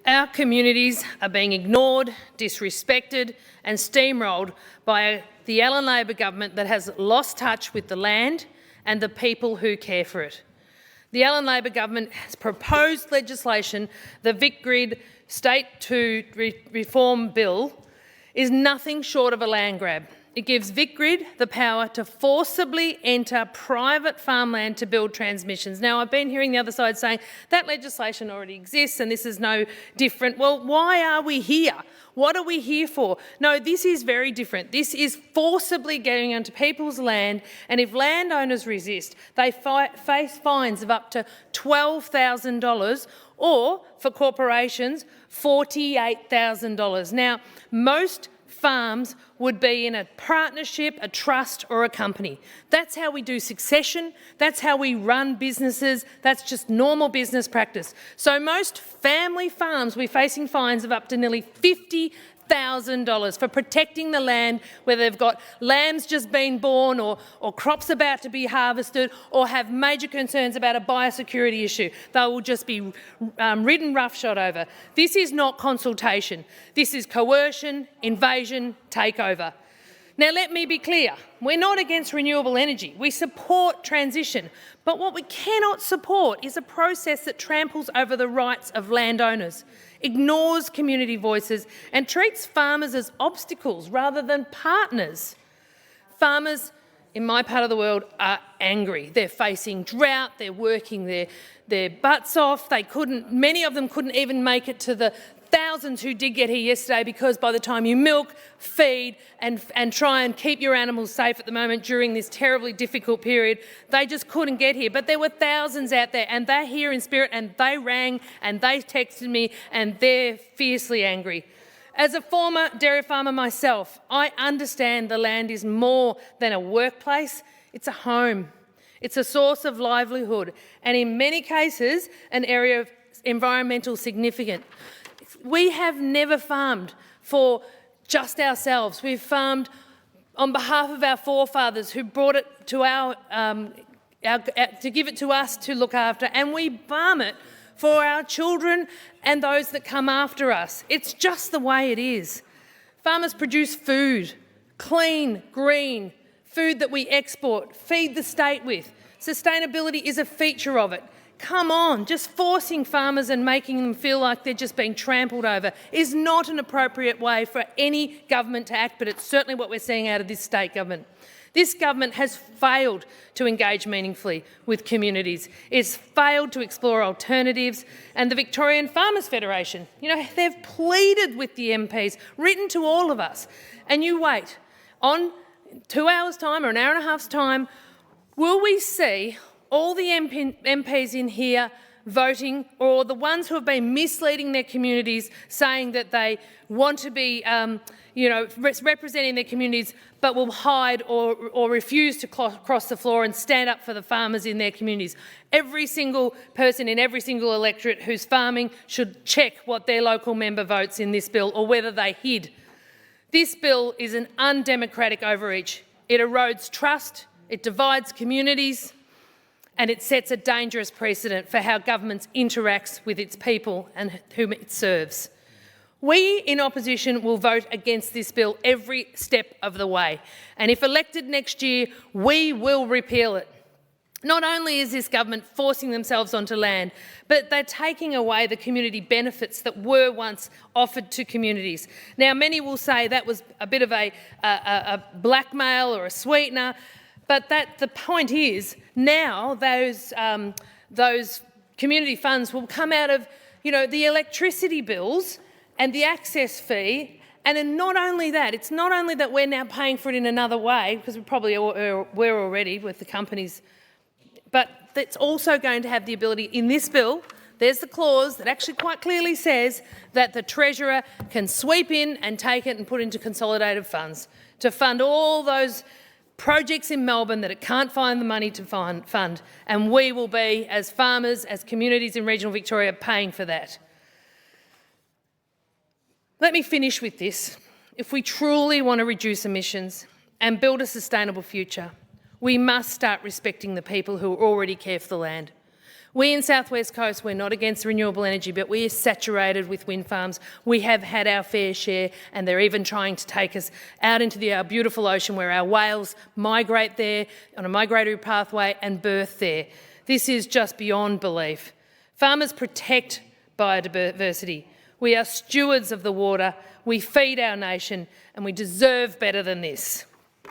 Our communities are being ignored, disrespected and steamrolled by the Allen Labor government that has lost touch with the land and the people who care for it. The Allen Labor government has proposed legislation, the VicGrid State 2 Reform Bill, is nothing short of a land grab. It gives VicGrid the power to forcibly enter private farmland to build transmissions. Now, I've been hearing the other side saying that legislation already exists and this is no different. Well, why are we here? What are we here for? No, this is very different. This is forcibly getting onto people's land, and if landowners resist, they face fines of up to $12,000 or, for corporations, $48,000. Now, most farms would be in a partnership, a trust or a company. That's how we do succession, that's how we run businesses, that's just normal business practice. So most family farms will be facing fines of up to nearly $50,000 for protecting the land, where they've got lambs just been born or crops about to be harvested or have major concerns about a biosecurity issue. They will just be ridden roughshod over. This is not consultation. This is coercion, invasion, takeover. Now, let me be clear. We're not against renewable energy. We support transition. But what we cannot support is a process that tramples over the rights of landowners, ignores community voices and treats farmers as obstacles rather than partners. Farmers in my part of the world are angry. They're facing drought, they're working their butts off. Many of them couldn't even make it to the thousands who did get here yesterday, because by the time you milk, feed and try and keep your animals safe at the moment during this terribly difficult period, they just couldn't get here. But there were thousands out there, and they're here in spirit, and they rang and they texted me and they're fiercely angry. As a former dairy farmer myself, I understand the land is more than a workplace, it's a home. It's a source of livelihood and in many cases an area of environmental significance. We have never farmed for just ourselves. We've farmed on behalf of our forefathers who brought it to to give it to us to look after, and we farm it for our children and those that come after us. It's just the way it is. Farmers produce food, clean, green, food that we export, feed the state with. Sustainability is a feature of it. Come on, just forcing farmers and making them feel like they're just being trampled over is not an appropriate way for any government to act, but it's certainly what we're seeing out of this state government. This government has failed to engage meaningfully with communities. It's failed to explore alternatives, and the Victorian Farmers Federation, they've pleaded with the MPs, written to all of us, and you wait. On 2 hours' time or an hour and a half's time, will we see all the MPs in here voting, or the ones who have been misleading their communities, saying that they want to be representing their communities but will hide or refuse to cross the floor and stand up for the farmers in their communities? Every single person in every single electorate who's farming should check what their local member votes in this bill, or whether they hid. This bill is an undemocratic overreach. It erodes trust, it divides communities, and it sets a dangerous precedent for how government interacts with its people and whom it serves. We in opposition will vote against this bill every step of the way, and if elected next year, we will repeal it. Not only is this government forcing themselves onto land, but they're taking away the community benefits that were once offered to communities. Now, many will say that was a bit of a blackmail or a sweetener, but the point is, now those community funds will come out of the electricity bills and the access fee. And then not only that, it's not only that we're now paying for it in another way, because we probably were already with the companies, but it's also going to have the ability in this bill. There's the clause that actually quite clearly says that the Treasurer can sweep in and take it and put it into consolidated funds to fund all those projects in Melbourne that it can't find the money to fund, and we will be, as farmers, as communities in regional Victoria, paying for that. Let me finish with this. If we truly want to reduce emissions and build a sustainable future, we must start respecting the people who already care for the land. We in South West Coast, we're not against renewable energy, but we are saturated with wind farms. We have had our fair share, and they're even trying to take us out into our beautiful ocean where our whales migrate there on a migratory pathway and birth there. This is just beyond belief. Farmers protect biodiversity. We are stewards of the water, we feed our nation, and we deserve better than this.